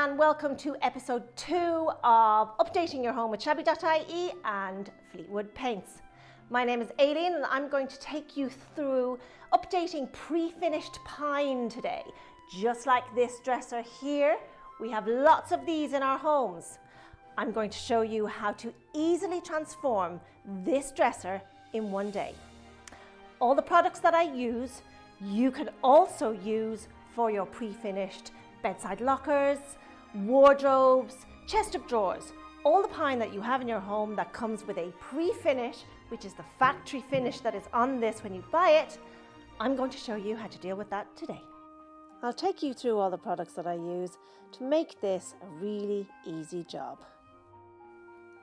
and welcome to episode 2 of Updating Your Home with Shabby.ie and Fleetwood Paints. My name is Aileen and I'm going to take you through updating pre-finished pine today. Just like this dresser here, we have lots of these in our homes. I'm going to show you how to easily transform this dresser in one day. All the products that I use, you can also use for your pre-finished bedside lockers, wardrobes, chest of drawers. All the pine that you have in your home that comes with a pre-finish, which is the factory finish that is on this when you buy it, I'm going to show you how to deal with that today. I'll take you through all the products that I use to make this a really easy job.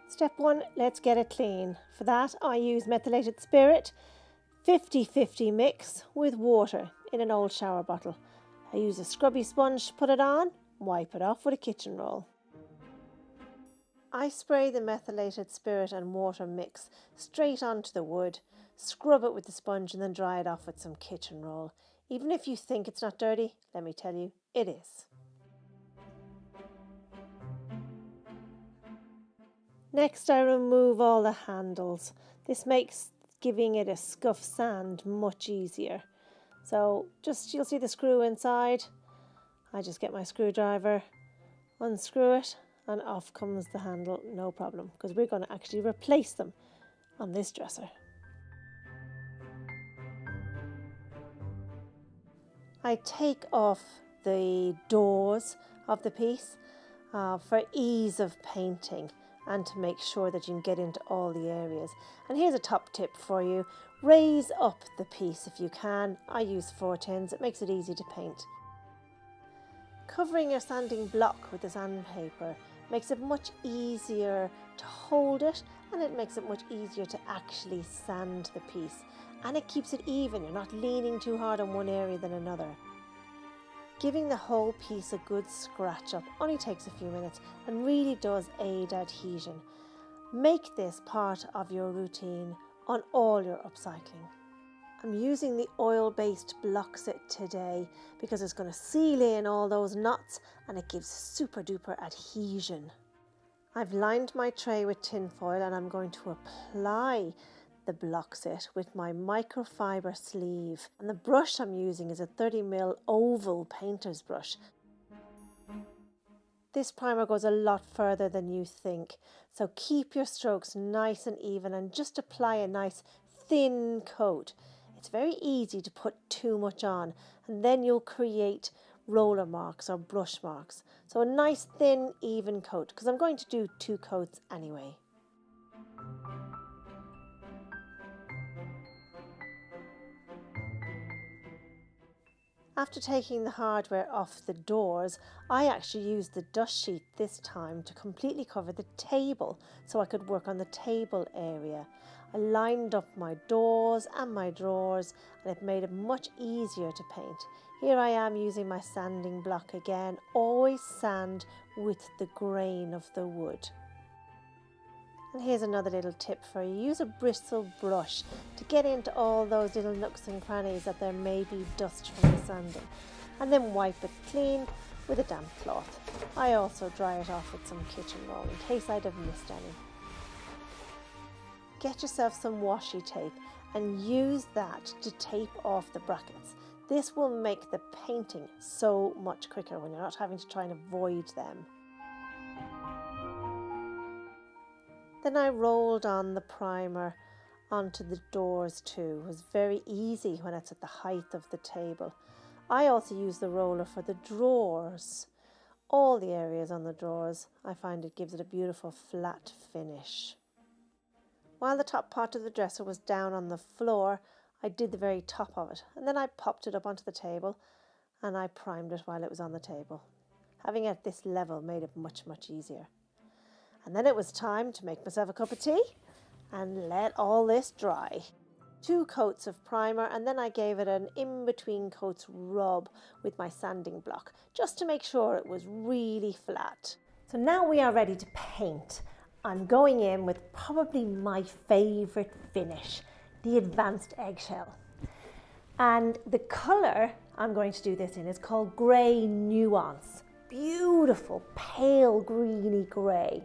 Step 1, let's get it clean. For that, I use methylated spirit, 50-50 mix with water in an old shower bottle. I use a scrubby sponge to put it on, wipe it off with a kitchen roll. I spray the methylated spirit and water mix straight onto the wood, scrub it with the sponge and then dry it off with some kitchen roll. Even if you think it's not dirty, let me tell you, it is. Next, I remove all the handles. This makes giving it a scuff sand much easier. So you'll see the screw inside. I just get my screwdriver, unscrew it, and off comes the handle, no problem, because we're going to actually replace them on this dresser. I take off the doors of the piece for ease of painting and to make sure that you can get into all the areas. And here's a top tip for you. Raise up the piece if you can. I use 4 tins, it makes it easy to paint. Covering your sanding block with the sandpaper makes it much easier to hold it, and it makes it much easier to actually sand the piece. And it keeps it even, you're not leaning too hard on one area than another. Giving the whole piece a good scratch up only takes a few minutes and really does aid adhesion. Make this part of your routine on all your upcycling. I'm using the oil-based block set today because it's going to seal in all those knots and it gives super duper adhesion. I've lined my tray with tin foil and I'm going to apply the block set with my microfiber sleeve, and the brush I'm using is a 30mm oval painter's brush. This primer goes a lot further than you think, so keep your strokes nice and even and just apply a nice thin coat. It's very easy to put too much on and then you'll create roller marks or brush marks. So a nice thin even coat, because I'm going to do 2 coats anyway. After taking the hardware off the doors, I actually used the dust sheet this time to completely cover the table so I could work on the table area. I lined up my doors and my drawers and it made it much easier to paint. Here I am using my sanding block again. Always sand with the grain of the wood. And here's another little tip for you. Use a bristle brush to get into all those little nooks and crannies that there may be dust from the sanding. And then wipe it clean with a damp cloth. I also dry it off with some kitchen roll in case I'd have missed any. Get yourself some washi tape and use that to tape off the brackets. This will make the painting so much quicker when you're not having to try and avoid them. Then I rolled on the primer onto the doors too. It was very easy when it's at the height of the table. I also use the roller for the drawers. All the areas on the drawers, I find it gives it a beautiful flat finish. While the top part of the dresser was down on the floor, I did the very top of it. And then I popped it up onto the table and I primed it while it was on the table. Having it at this level made it much, much easier. And then it was time to make myself a cup of tea and let all this dry. 2 coats of primer and then I gave it an in-between coats rub with my sanding block just to make sure it was really flat. So now we are ready to paint. I'm going in with probably my favourite finish, the advanced eggshell. And the colour I'm going to do this in is called Grey Nuance. beautiful pale greeny grey.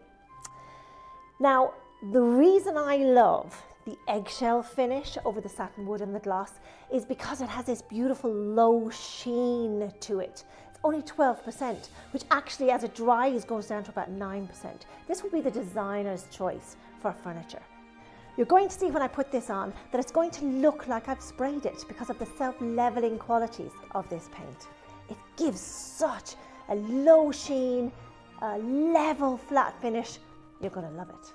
Now, the reason I love the eggshell finish over the satin wood and the gloss is because it has this beautiful low sheen to it. It's only 12%, which actually as it dries goes down to about 9%. This will be the designer's choice for furniture. You're going to see when I put this on that it's going to look like I've sprayed it because of the self-leveling qualities of this paint. It gives such a low sheen, a level flat finish. You're going to love it.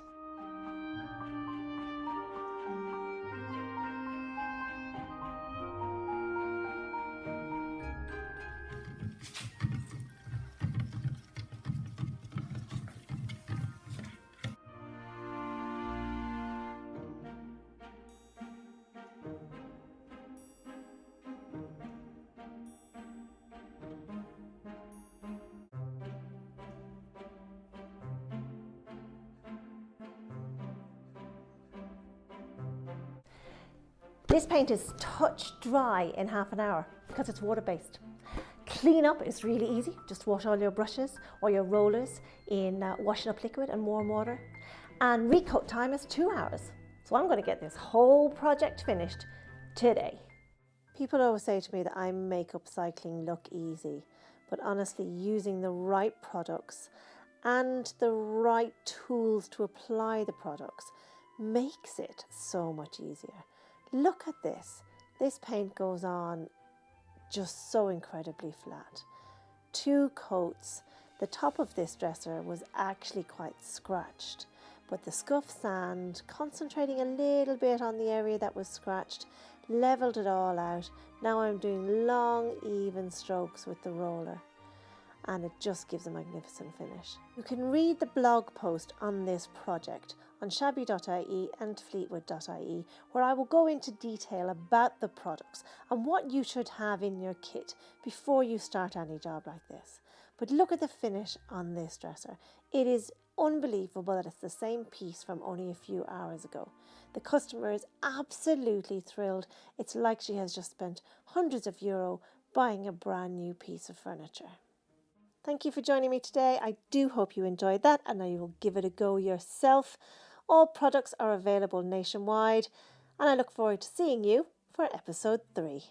This paint is touch dry in half an hour because it's water-based. Clean up is really easy. Just wash all your brushes or your rollers in washing up liquid and warm water. And recoat time is 2 hours. So I'm going to get this whole project finished today. People always say to me that I make upcycling look easy, but honestly, using the right products and the right tools to apply the products makes it so much easier. Look at this. This paint goes on just so incredibly flat. 2 coats. The top of this dresser was actually quite scratched, but the scuff sand, concentrating a little bit on the area that was scratched, leveled it all out. Now I'm doing long, even strokes with the roller, and it just gives a magnificent finish. You can read the blog post on this project on Shabby.ie and Fleetwood.ie, where I will go into detail about the products and what you should have in your kit before you start any job like this. But look at the finish on this dresser. It is unbelievable that it's the same piece from only a few hours ago. The customer is absolutely thrilled. It's like she has just spent hundreds of euro buying a brand new piece of furniture. Thank you for joining me today. I do hope you enjoyed that and now you will give it a go yourself. All products are available nationwide and I look forward to seeing you for episode 3.